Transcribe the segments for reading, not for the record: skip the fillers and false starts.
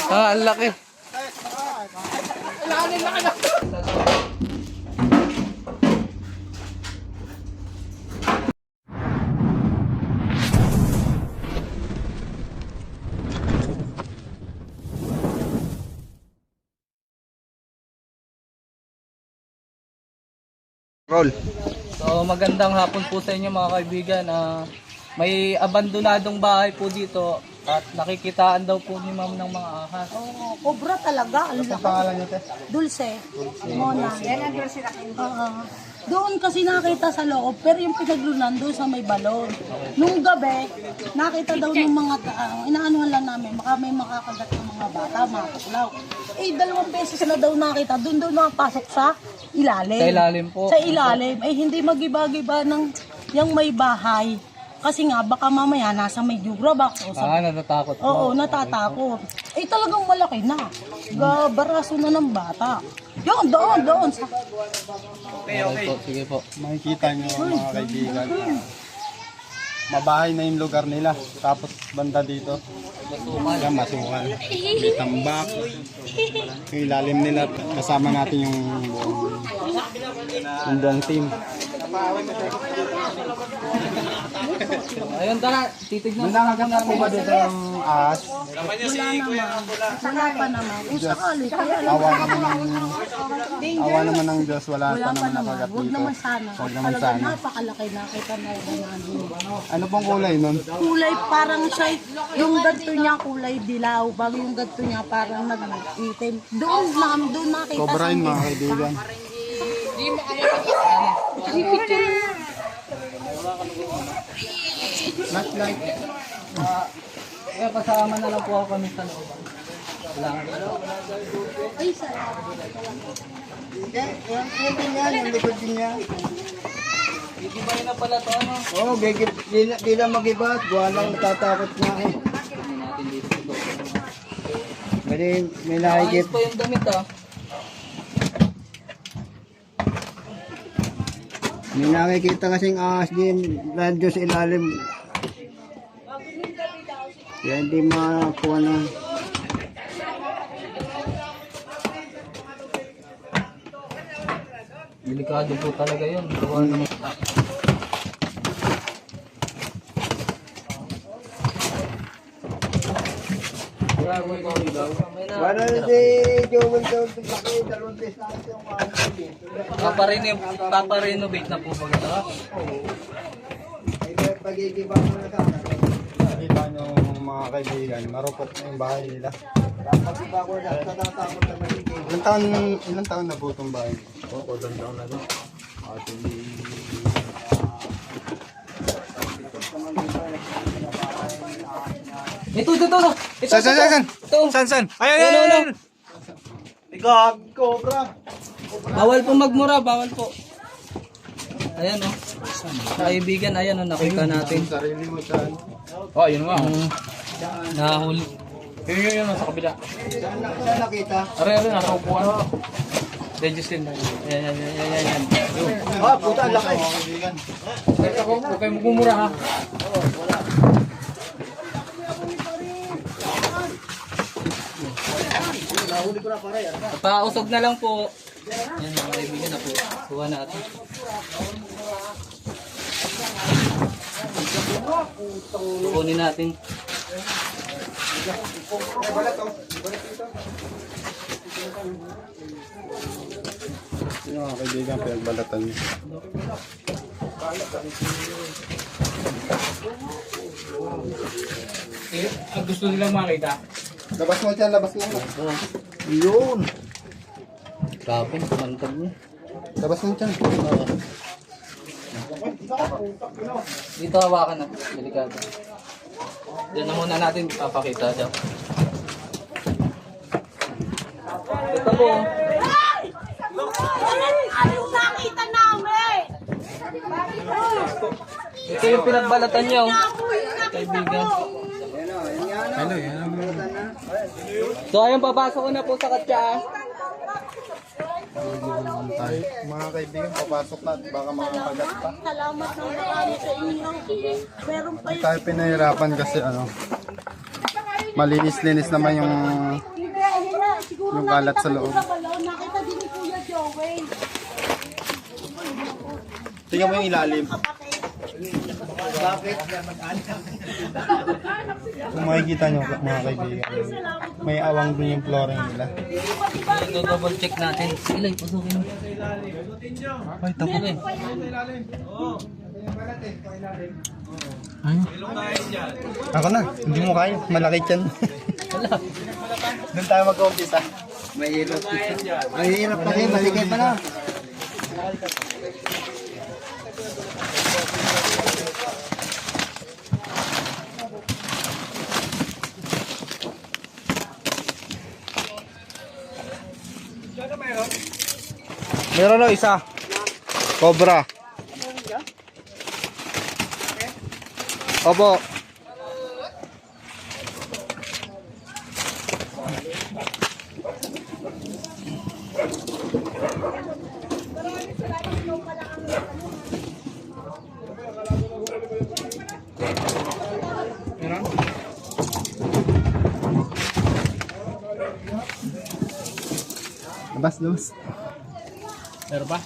Ah, ang laki. Roll. So magandang hapon po sa inyo mga kaibigan. May abandonadong bahay po dito at nakikitaan daw po ni ma'am ng mga ahas. Oo, cobra talaga. Ang Ano laki. pangalan niyo, te? Dulce. Mona. Yan ang Dulce na doon kasi nakita sa loob, pero yung pinaglunan doon sa may balon. Nung gabi, nakita daw ng mga inaanuhan lang namin, baka may makakagat ng mga bata, mga tuklaw. Eh, 2 beses na daw nakita, doon daw nakapasok sa ilalim. Sa ilalim po. Sa ilalim. Eh, hindi magiba-giba ng yung may bahay. Kasi nga, baka mamaya nasa may Durabox o sa Natatakot po. oo, natatakot. Eh talagang malaki na. Baraso na ng bata. Yun, doon. Okay. Po, sige po. Makikita niyo mga kaibigan. Mabahay na yung lugar nila. Tapos banda dito. Yan, masukal. May tambak. Yung ilalim nila. Kasama natin yung buong team. Ayun, tara. Titignan May nakaganda po ba dito ng ahas? Wala pa naman. Eh, sakali. Kaya lang. Awa naman ng Diyos. Wala Wala pa pa naman naman. nakagat Huwag dito. naman sana. Huwag naman Talagang sana. napakalaki na kita na namin. Ano pong kulay nun? Kulay parang siya, yung ganto niya kulay dilaw. Bago yung ganto niya parang nag-itim. Doon nakita Cobra yun mga kaibigan. Flashlight. Kaya kasama na lang po ako kami sa loob. Ay, salamat. Yung likod din niya. Gigibay na pala to, ano? Oo, di lang mag-iba. Buwan lang natatakot nga eh. May nakikita. Ayos po yung damit, ah. May nakikita kasing ahas din. Radyo sa ilalim. Kaya hindi makakuha na. Delikado po talaga yun. Gawa naman. Wala na si Joel daw. Dalawang test na ito yung Paparenovate na po ba ito? pag-iiba mo na sa akin. Nakita nyo mga kaibigan, marupok na yung bahay nila. Pag-iba ko na, natatakot na magiging. Ilang taon na po itong bahay? Oo, ilang taon na rin. Ito. San? Ayun. Ikaw, cobra. Bawal po magmura, bawal po. Ayan o. Kaibigan, ayan o, nakita natin. Sarili mo saan? Oh, yun nga. Nahuli. Yun, sa kabila. Saan nakita? Are, nasa upuan. Register na. Ayan. Ah, puta, ang laki. Huwag kayo magmumura ha. Pausog na lang po. Yan mga kaibigan na po. Kuha natin. Kunin natin. Yung mga kaibigan, pinagbalatan niyo. Gusto nilang makita. Labas mo dyan, labas mo. Yun. Grabe, mantag niya. Labas mo dyan. Dito hawakan na. Delikado. Yan na muna natin papakita siya. Ito po. Ayaw nakita namin! Ito yung pinagbalatan niya. Kaibigan. So ayun, papasok ko na po sa katsa. Mga kaibigan, papasok na. Baka makakagat pa. Salamat ng marami sa inyo. Meron pa Tayo pinahirapan kasi malinis-linis naman yung Siguro Yung kalat sa nakita loob. ko sa balon, nakita din ni Kuya Joey. Tingnan mo yung ilalim. Kung makikita nyo mga kaibigan, may awang din yung flooring nila. Ito double check natin. Ilay, pasukin mo. Ay, tapos Ilay. ako na, hindi mo kaya, malaki yan. Doon tayo mag-umpisa. Mahirap pa rin, maligay pa na. Meron na isa. Cobra. Opo. Labas, labas. Meron ba?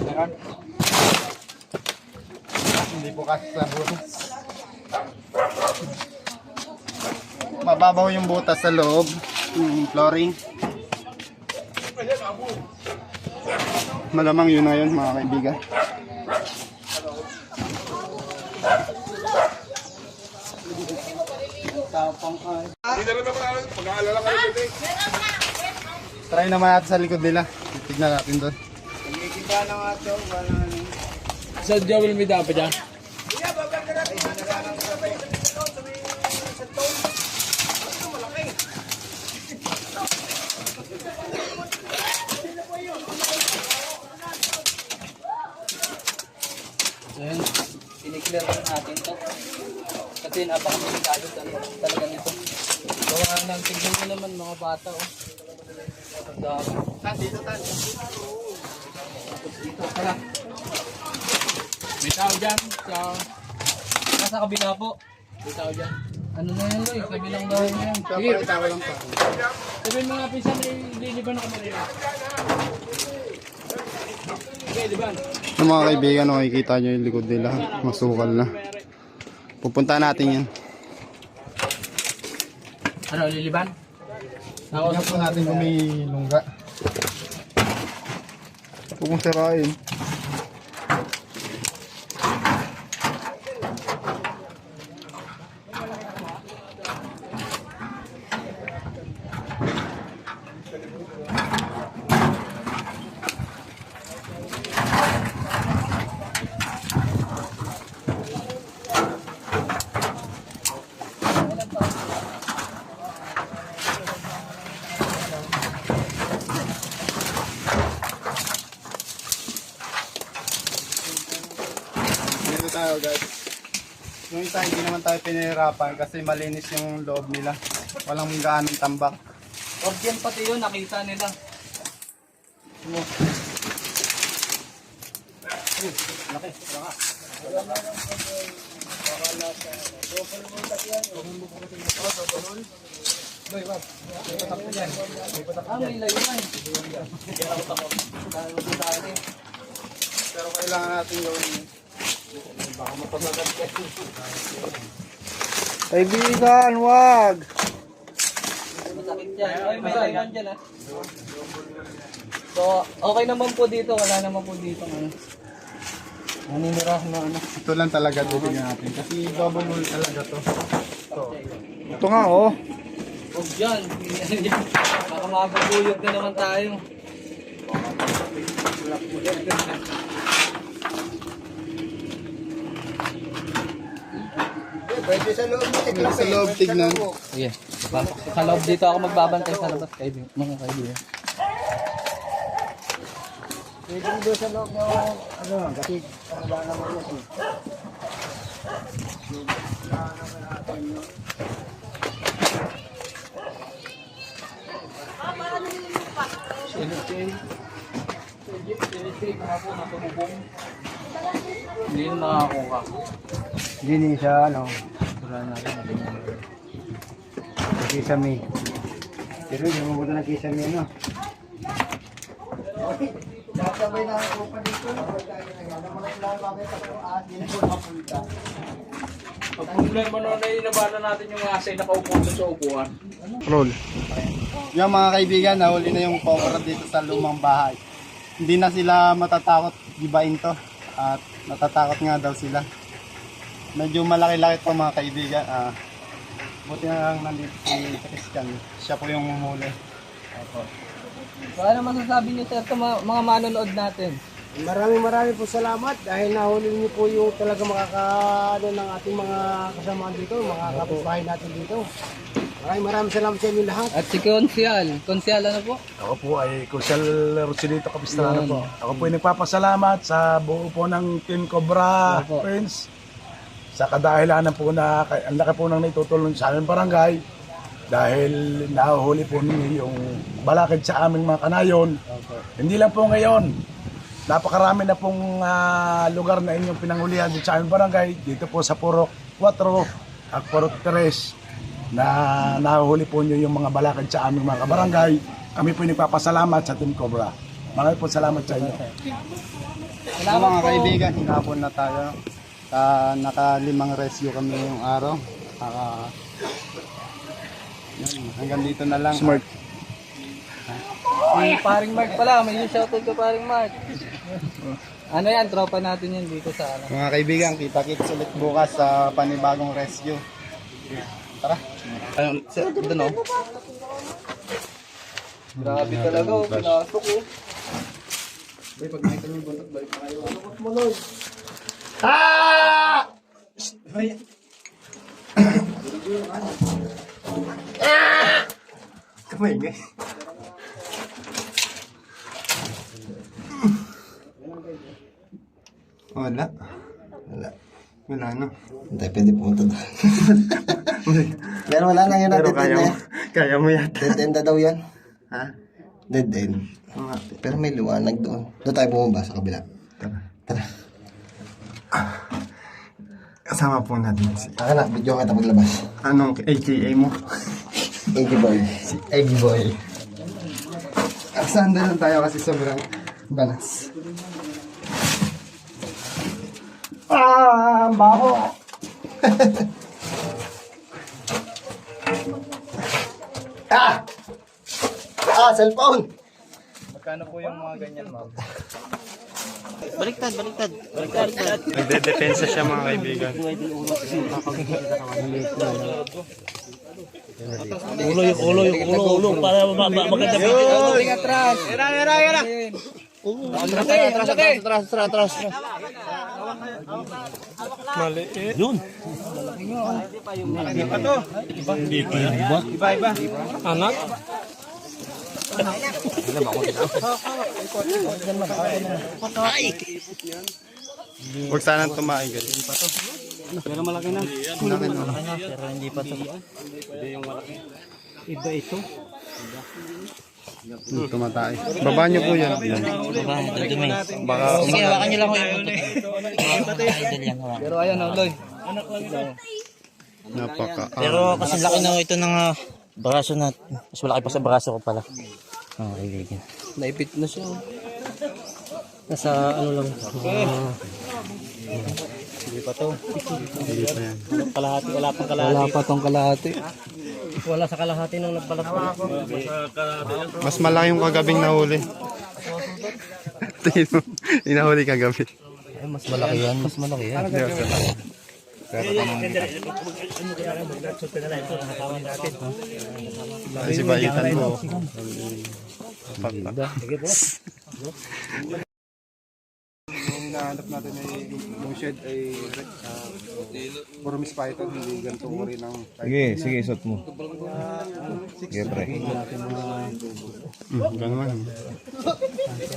Meron. Hindi po kasi sa butas. Mababaw yung butas sa loob. Yung flooring. Malamang yun na yun mga kaibigan. Try naman natin sa likod nila. Tignan natin doon. Sa Joel may dapat dyan? Ayan, siniklear natin to. Kasi napakadelikado talaga nito. Gawa ng tignan nyo naman mga bata. Oh. Ang dami. Dito, tan. Dito, tara. May tao dyan. Nasa kabila po. May tao dyan. Ano na yan, Loy? Kabilang daw yan. Sige, Tawa lang pa. sabihin mga pisan, liliban ako marina. Okay, liban. Yung mga kaibigan, makikita nyo yung likod nila. Masukal na. Pupunta natin yan. Ano, liliban? Tingnan po natin kung may lungga. Huwag mong sirain. Dito tayo guys. Yung isa hindi naman tayo pinahirapan kasi malinis yung loob nila. Walang gaanong tambak. Organ pati yun, nakita nila. Laki, baka. May layunan. Pero kailangan natin gawin yun. Kaibigan, wag! Masakit yan. Ay, may layunan dyan ah. So, okay naman po dito. Wala naman po dito. Naninira na ano. Ito lang talaga titignan natin. Kasi double wall talaga to. Ito nga oh. Huwag dyan. Baka mabubuyog na naman tayo. Pwede sa loob mo, tikla Sa loob tignan. Sige. Sa loob dito ako magbabantay sa labas. Mga kaibigan. Pwede mo doon sa loob mo, ano, gatid. Ano ba naman yun? Hindi na nakakuha. Hindi siya, ano. Wala natin. Kisame. Pero hindi mo muna ng kisame, ano? Nasabay na ako pa dito. Ang problema noon ay inabala natin yung asay nakaupo doon sa upuan. Roll. Yung mga kaibigan, nahuli na yung cobra dito sa lumang bahay. Hindi na sila matatakot gibain to. At natatakot nga daw sila. Medyo malaki-laki po mga kaibigan. Buti na lang nandito si Christian. Siya po yung humuli. Ano masasabi niyo sir sa mga manonood natin? Maraming po salamat dahil nahuli niyo po yung talaga makakaano ng ating mga kasamaan dito, mga kapitbahay natin dito. Maraming salamat sa inyo lahat. At si Konsyal ano po? Ako po ay Kusal Rosilito Capistrano po. Ako po ay nagpapasalamat sa buo po ng Team Cobra Opo. Friends sa kadahilanan po na ang laki po nang naitutulong sa aming barangay dahil nahuhuli po ninyo yung balakid sa aming mga kanayon. Hindi lang po ngayon. Napakarami na pong lugar na inyong pinanghulihan dito sa aming barangay. Dito po sa Purok 4 at Purok 3 na nahuhuli po nyo yung mga balakid sa aming mga kabarangay. Kami po nagpapasalamat sa Team Cobra. Maraming po salamat sa inyo. Mga kaibigan, hinapon na tayo. Naka-5 rescue kami ngayong araw. Yan, hanggang dito na lang. Smart. Si paring Mark pala, may shoutout ka paring Mark. Ano yan, tropa natin yan dito sa ano. Mga kaibigan, kita-kits ulit bukas sa panibagong rescue. Tara. Doon o. Grabe talaga o, pinasok o. Bay, pag nakita niyo yung buntot, balik na kayo. Lukot mo, Lord. Kamay nga. Wala. Wala no. Hindi, pwede pumunta doon. Pero wala lang yun na Pero dead end na yan. kaya mo yan. Dead end na daw yan. Ha? Dead end. Pero may liwanag doon. Doon tayo bumaba sa kabila. Tara. Kasama po natin si... Aka na, video kita paglabas. Anong AKA mo? Eggy boy. Si Eggy Boy. Saan lang tayo kasi sobrang balas. Ang baho! Cellphone! Magkano po yung mga ganyan, ma'am? Baliktad. Nagde-depensa siya mga kaibigan. Ulo, para maganda video. Ulo, atras. Era. Atras. Yun. Iba. Anak? Huwag sanang tumain guys. Pero malaki na. Pero hindi pa ito. Iba ito. Tumatay. Baba niyo po yan. Dumi. Baka Sige, hawakan niyo lang ko yung buntot. Idol yan, hawakan. Pero ayan o, Loy. napaka... Pero kasi laki na ito ng braso na. Mas malaki pa sa braso ko pala. Kaibigan. Naipit na siya. Nasa ano lang. Hindi pa to. Hindi pa yan. Kalahati, wala pang kalahati. Wala pa tong kalahati. Wala sa kalahati nung nagbalat ko. Mas malaki yung kagabing nahuli. Tingin mo, inahuli kagabi. Ay, mas malaki yan. Ay, si Baitan mo. Yung hinahanap natin ay yung shed ay Burmese python, hindi ganito uri ng Sige, isot mo. Sige, pre. gano'n.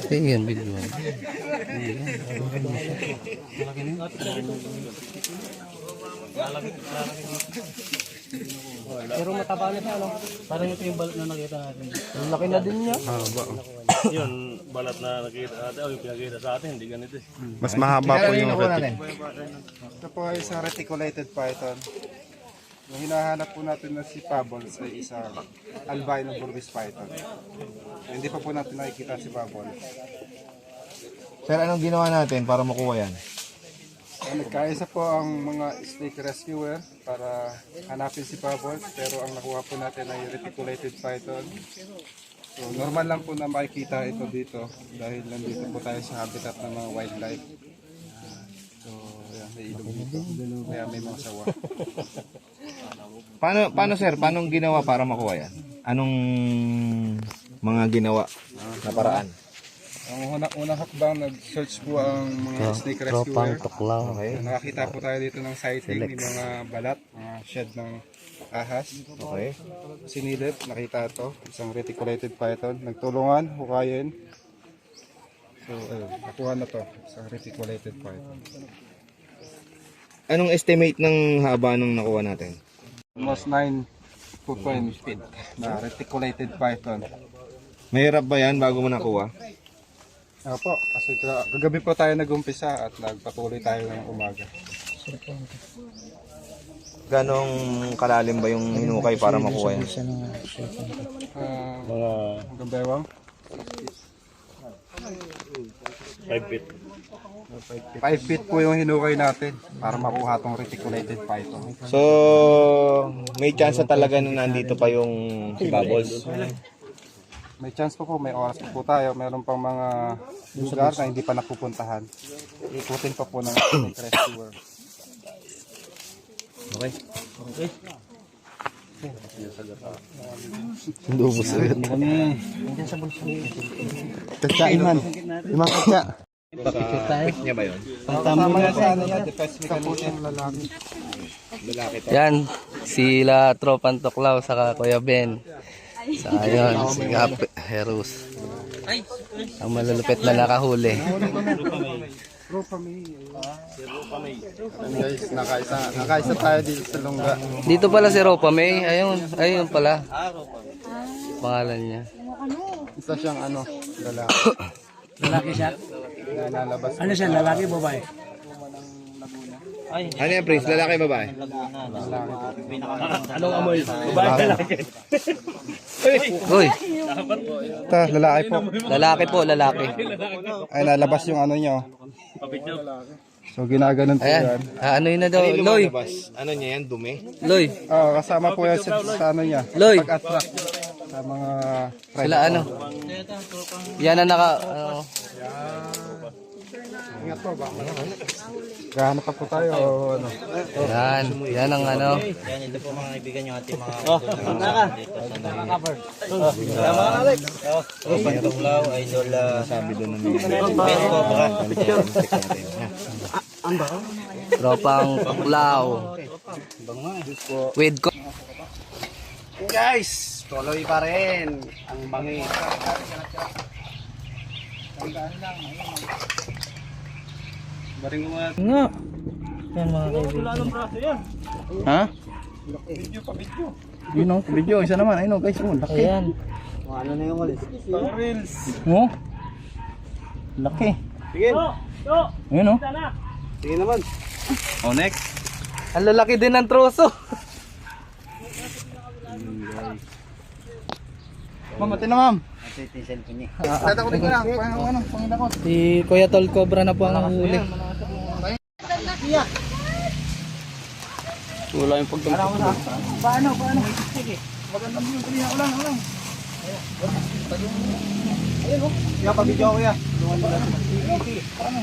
Tingin, video. Pero mataba na siya, ano? Parang ito yung balat na nakita natin. Ang laki na din niya. Haba. Yun, balat na nakita natin, o yung pinakita sa atin, hindi ganito eh. Mas mahaba po yung retic. Ito po ay isang reticulated python. Yung hinahanap po natin na si Bubbles ay isang albino Burmese python. Hindi pa po natin nakikita si Bubbles. Sir, anong ginawa natin para makuha yan? Nagkaisa po ang mga snake rescuer para hanapin si Bubbles, pero ang nakuha po natin ay reticulated python. So normal lang po na makikita ito dito dahil nandito po tayo sa habitat ng mga wildlife. So yan, may ilog dito. Kaya may mga sawa. Paano sir? Paano ginawa para makuha yan? Anong mga ginawa na paraan? Ang unang hakbang, nag-search po ang mga snake rescuer. Okay. Nakakita po tayo dito ng sighting, ng mga balat, mga shed ng ahas. Okay. Sinilip, nakita ito, isang reticulated python. Nagtulungan, hukayin. So, ayun, nakuha na to, isang reticulated python. Anong estimate ng haba nung nakuha natin? Almost 9 foot feet na reticulated python. Mahirap ba yan bago mo nakuha? Opo, kasi kagabi po tayo nag-umpisa at nagpatuloy tayo ng umaga. Ganong kalalim ba yung hinukay para makuha yan? Hanggang bewang? 5 feet. 5 feet po yung hinukay natin para makuha tong reticulated python. So, may chance talaga na nandito pa yung si Bubbles. May chance po, may oras po tayo. Meron pang mga lugar na hindi pa napupuntahan. Ikutin pa po ng snake rescuer. Okay. Lubos agad. Katsain man. Yung mga katsa. Pick niya ba yun? Tama na sa ano yan, defense mechanism. Lalaki to. Yan, sila Tropang Tuklaw sa Kuya Ben. Sa ayun, si Gap Heros. Ang malulupit na nakahuli. Guys, nakaisa tayo dito sa lungga. Dito pala si Ropa May. Ayun pala. Pangalan niya. Isa siyang lalaki. Lalaki siya? Lalabas. Ano siya, lalaki o babae? Ano yan, Prince? Lalaki babae? Anong amoy? Babae, lalaki. Uy, Ito, lalaki po. lalaki. Ay, nalabas yung ano nyo. So, ginaganon po Ayan, yan. ano yun na daw, Loy. Ano niya yan? Dumi? Loy, Kasama po yan sa ano niya. Loy. Pag-attract sa mga Sila ano? Yan ang Gahanap pa po tayo o ano. Yan ang ano. Yan, ito po mga kaibigan yung ating mga Tropang Tuklaw, idol sabi doon ng Tropang Tuklaw. With ko. Guys, tuloy pa rin ang bangi. Nga. Yan mga kaibigan. Ha? Yun o, video. Isa naman. Ayun o guys. Laki. Ayan. Ano na yung walis? Oh. Laki. Sige. Ayun o. Sige naman. Oh, next. Ang lalaki din ng troso. Ma'am, mati na ma'am. Tatakutin ko lang. Pangina ko. Si Kuya Tol Cobra na po ang huli. Wala yung pagdampulo. Paano? Sige. Magandang yung kanina. Ulang. Ayun o. Kaya pabidyo ako ya. Sige. Paano?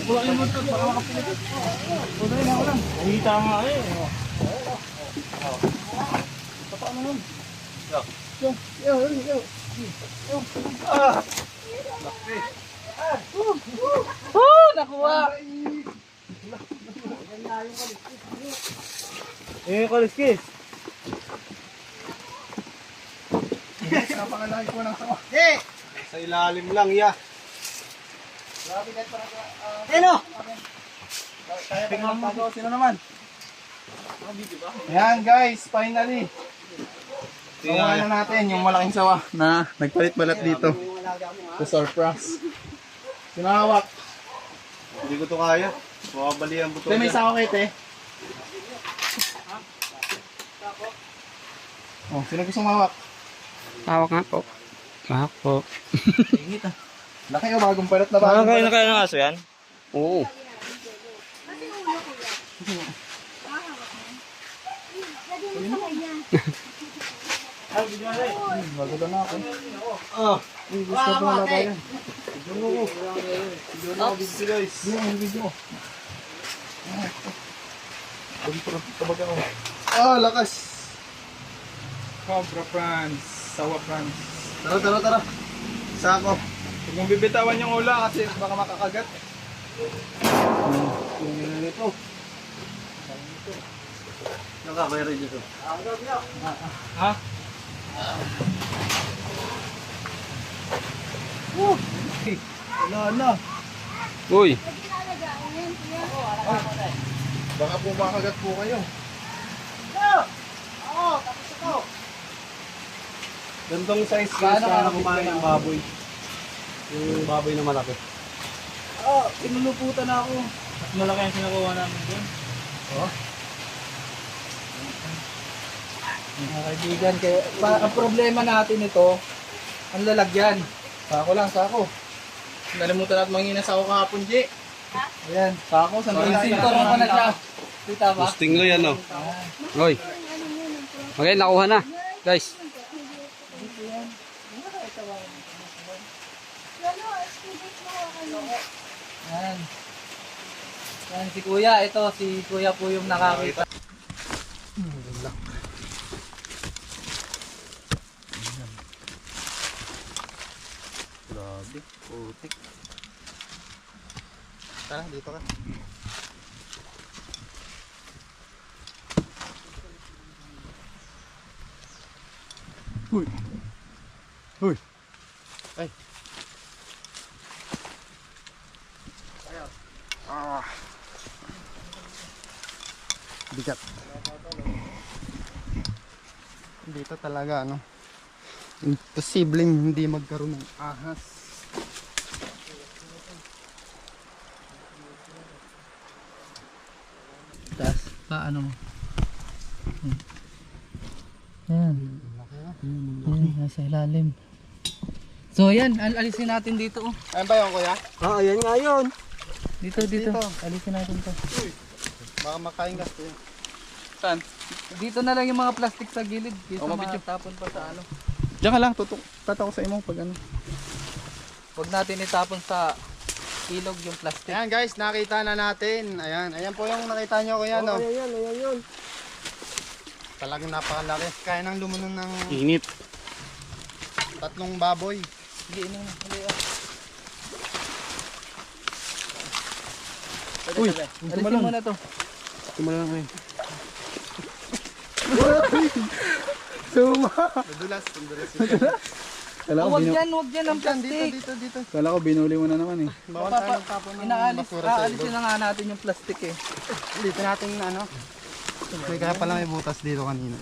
Wala yung motor. Baka makapilit. Ulang. Hita nga eh. Paano nun? Yo. Nakuha! Kaliskis. Napakalaki po ng sawa. Sa ilalim lang ya. Ano? Sino naman? Ayan guys, finally. Sawa na natin yung malaking sawa na nagpalit-balat dito. To surprise. Sinahawak. Hindi ko to kaya. Baka bali ang buto. May sawa kayo te. Oh, sino gusto mawak? Hawak nga po. Hawak po. Ingit ah. Laki o bagong palat na bagong Nakakain palat. na kayo ng aso yan? Oo. Bago na ako. Ah, gusto ko na tayo. Ah, lakas. Cobra France, Sawa France. Tara. Sako. Huwag mong bibitawan yung ula kasi baka makakagat. Ito. Nakakaya dito. Ha? Wala na. Uy. Baka po makagat po kayo. Gantong size Paano sana ka kumain ng baboy. Yung baboy na malaki. Pinuluputan ako. Mas malaki ang sinakuha namin doon. Mga kaibigan, kaya, ang problema natin ito, ang lalagyan. Sako. Nalimutan natin mangina sa ako kahapon, G. Ayan, sako. Sintor mo pa na siya. Kita ba? Posting lo yan, no? Uy. Okay, nakuha na. Guys. Ayan. Ayan, si Kuya. Ito, si Kuya po yung nakakita. Grabe, putik. Tara, dito ka. Huy. Ay. Bigat. Dito talaga, ano? Imposibleng hindi magkaroon ng ahas. Taas. Paano mo? Ayan. Ayan, nasa ilalim. So ayan, alisin natin dito. Oh. Ayun ba yun, kuya? Ayan nga yun. Dito. Alisin natin to. Baka makain gasto yun. Saan? Dito na lang yung mga plastic sa gilid. Dito matapon pa sa ano. Diyan ka lang, tataw sa imo pag ano. Huwag natin itapon sa ilog yung plastic. Ayan guys, nakita na natin. Ayan po yung nakita nyo, kuya, no? Ayan yun. Talagang napakalaki. Kaya nang lumunong ng Init. 3 baboy. Sige, ino. Hali ah. Uy, alisin mo na to. Tumala lang kayo. Suma! Madulas. Huwag dyan ang plastic. Dito. Kala ko binuli mo na naman eh. Bawal tayo magtapon ng basura sa ilog. Aalisin na nga natin yung plastic eh. Dito natin ano. May kaya pala may butas dito kanina.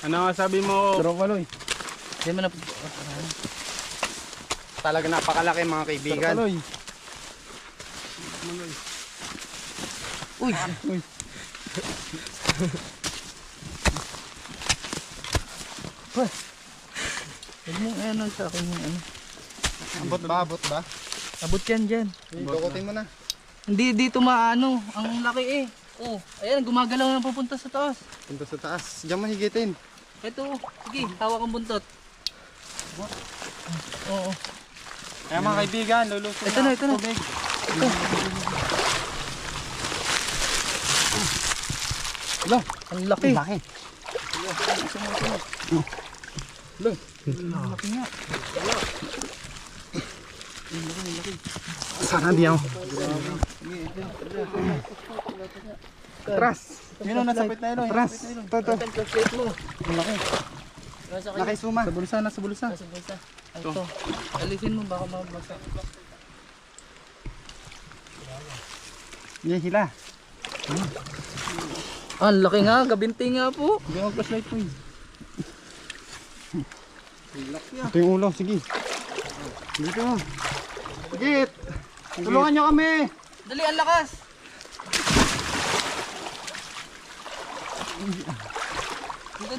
Ano nga sabi mo? Tropaloy. Hindi mo na... Talaga napakalaki mga kaibigan. Tropaloy. Uy! Huwag mo ano sa akin yung ano. Abot ba? Abot yan dyan. Dukutin mo na. Hindi dito maano. Ang laki eh. Oh, ayan, gumagalaw na papunta sa taas. Punta sa taas. Diyan mahigitin. Ito, sige, hawak ang buntot. Oo. Kaya mga kaibigan, lulusong Ito na. tubig. Wala, ang laki. Laki. Laki nga. Sana di ako. Atras. Yun ang nasapit na yun. Atras. Ito. Plate mo. Laki. Laki suma. Nasa bulsa. Ito. Alisin mo, baka mabasa. Hindi hila. Ang laki nga, gabinti nga po. Hindi ako flashlight po yun. Ito yung ulo, sige. Dito. Sige. Tulungan nyo kami. Dali, ang lakas.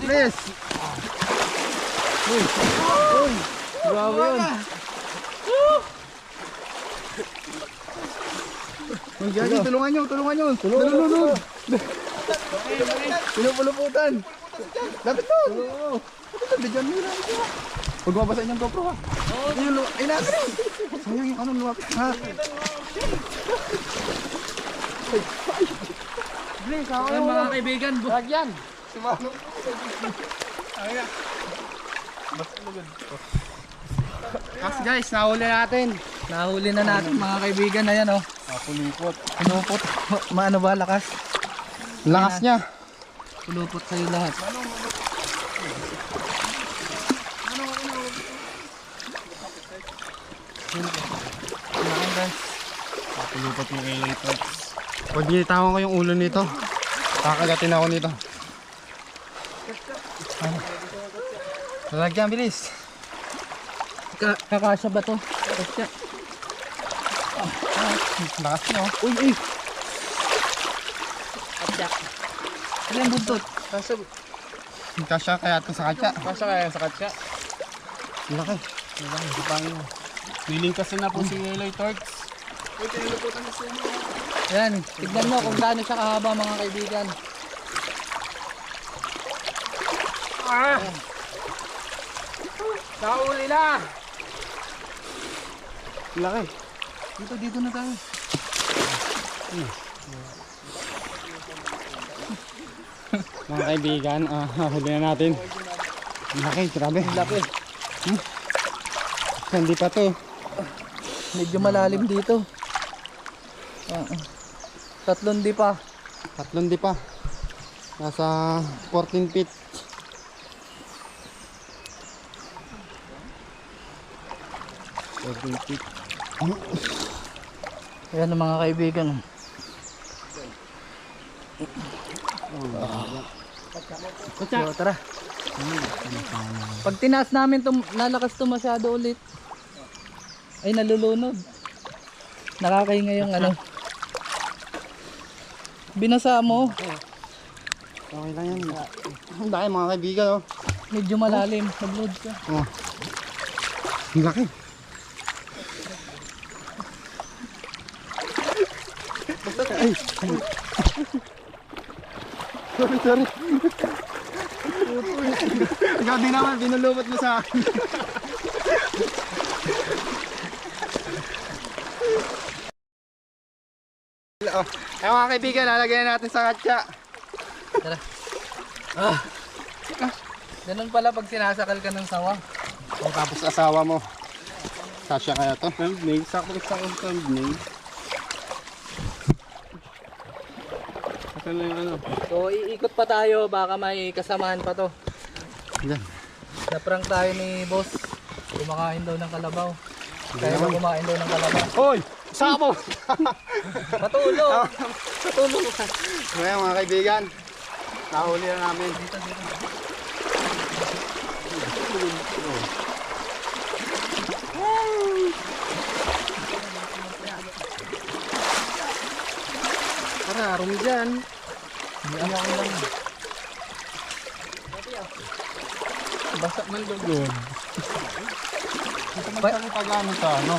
Please. Grabe yun. Gagi, tulungan nyo. Tulungan. Pinupuluputan. Lapit to. Bigyan mo na. Huwag mabasahin yung GoPro ha. Ay, nasa rin. Sayang yung ano, lumapit ha. Ayan mga kaibigan. Lagyan. Guys, nahuli natin. Nahuli na natin mga kaibigan. Ayan o. Pulipot. Pinupot. Maano ba lakas? Lakas niya. Pulupot sa'yo lahat. Ayan guys. Pulipot yung ilator. Pag binitawan ko yung ulo nito, kakagatin ako nito. Lalagyan, bilis. Kakasya ba to? Kakasya. Lakas niya, oh. Uy! Kakasya. Ano yung buntot? Kasya kaya ito sa katsa. Kakasya kaya sa kakasya. Laki. Feeling kasi na po si Eloy Torts. Ayan, tignan mo kung gaano siya kahaba mga kaibigan. Nahuli na! Laki. Dito na tayo. Mga kaibigan, huli na natin. Laki, grabe. Laki. Hindi pa to. Medyo malalim dito. Tatlong di pa. Tatlong di pa. Nasa 14 feet. Ayan mga kaibigan. So, tara. Pag tinaas namin lalakas to masyado ulit. Ay nalulunod. Nakakahinga yung ano. Binasa mo. Okay lang yan. Ang laki mga kaibigan, oh. Medyo malalim. Nag-load ka. Oh. Ang laki. Ay. Sorry. Ikaw din naman, binulubot mo sa akin. Ay mga kaibigan, lalagyan natin sa katsa. Tara. Ganun pala pag sinasakal ka ng sawa. Tapos asawa mo. Sasya kaya to? Thumbnail, sakong thumbnail. Asan na yung ano? So iikot pa tayo, baka may kasamahan pa to. Yan. Naprank tayo ni boss. Kumakain daw ng kalabaw. Kaya ba kumain daw ng kalabaw? Hoy! Sabo! Matulog! Matulog! Kaya mga kaibigan, nahuli na namin. Tara, arong dyan. Basak man doon. Ba't ang pag-ano sa ano?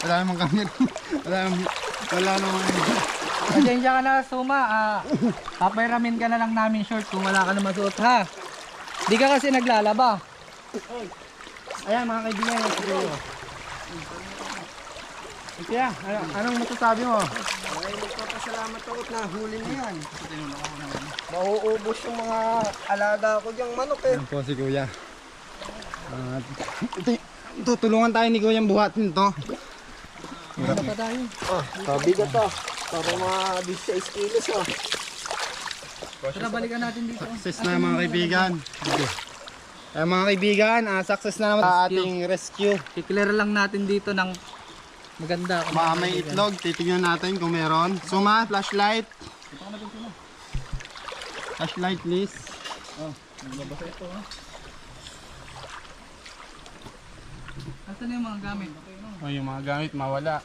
Wala namang gamit. Wala namang... Pasensya ka na, Suma. Papairamin ka na lang namin short kung wala ka na masuot, ha? Di ka kasi naglalaba. Ayan mga kaibigan, kaya, anong masasabi mo? Ay, magpapasalamat ako na huli na yan. Mauubos yung mga alaga ko diyang manok eh. Ayan po si Kuya. Tutulungan tayo ni Kuya buhatin to. Ano pa tayo? Bigat to. Para mga 16 kilos oh. Tara, balikan natin dito. Success na mga kaibigan. Ayan mga kaibigan, success na naman sa ating rescue. I-clear lang natin dito ng maganda. Baka may itlog, titignan natin kung meron. Suma, flashlight. Flashlight please. Nagbabasa ito, ha? Asan na yung mga gamit? Okay, no? O yung mga gamit mawala.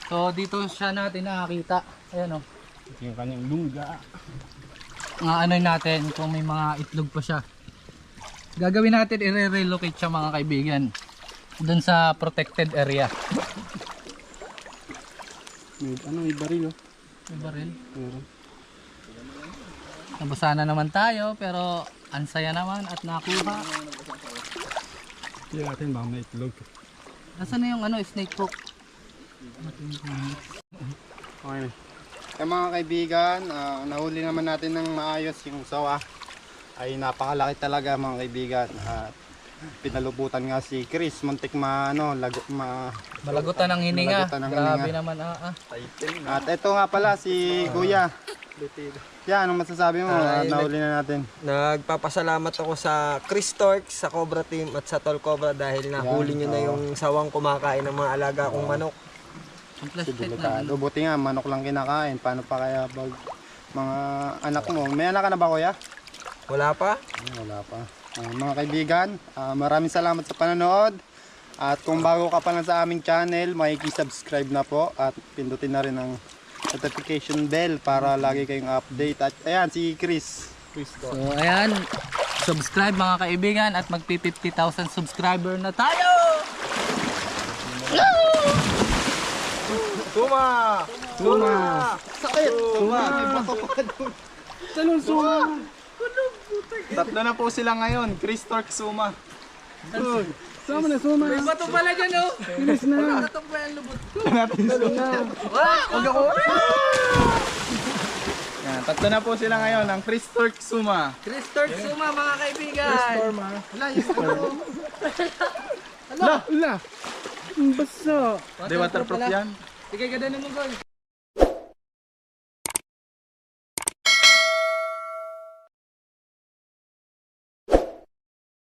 So dito siya natin nakakita. Ayan o. Ito yung kanyang lungga. nga ano natin kung may mga itlog pa siya. Gagawin natin, i-relocate siya mga kaibigan dun sa protected area. May baril oh. May baril. Nabasa na naman tayo pero ansaya naman at nakuha. Hindi natin baka may itlog. Nasaan na yung ano, snake hook? Okay na. Kaya mga kaibigan, nahuli naman natin ng maayos yung sawa. Ay napakalaki talaga mga kaibigan. At pinalubutan nga si Chris, muntik Malagutan ng hininga. Malagutan ng Grabe hininga. naman At ito nga pala si Kuya. Yan, anong masasabi mo? Nahuli na natin. Nagpapasalamat ako sa Chris Torx, sa Cobra Team at sa Tol Cobra dahil nahuli nyo na yung sawang kumakain ng mga alaga kong manok. Delikado. Buti nga, manok lang kinakain. Paano pa kaya pag mga anak mo? May anak ka na ba kuya? Wala pa? Wala pa. Mga kaibigan, maraming salamat sa panonood. At kung bago ka pa lang sa aming channel, makikisubscribe na po at pindutin na rin ang notification bell para lagi kayong update. At ayan, si Chris. So ayan, subscribe mga kaibigan at magpi 50,000 subscriber na tayo! Suma! Suma! Sakit! Suma! Suma! Tatlo na po sila ngayon. Chris Torx, Suma. Sama na, suma. May bato pala dyan oh! Finish na. Bato pa yung lubot ko! Huwag ako! Yan, tatlo na po sila ngayon. Ang Chris Torx, Suma. Chris Torx Suma mga kaibigan! Ala. Basta. Di waterproof yan. Sige, ganda naman ko.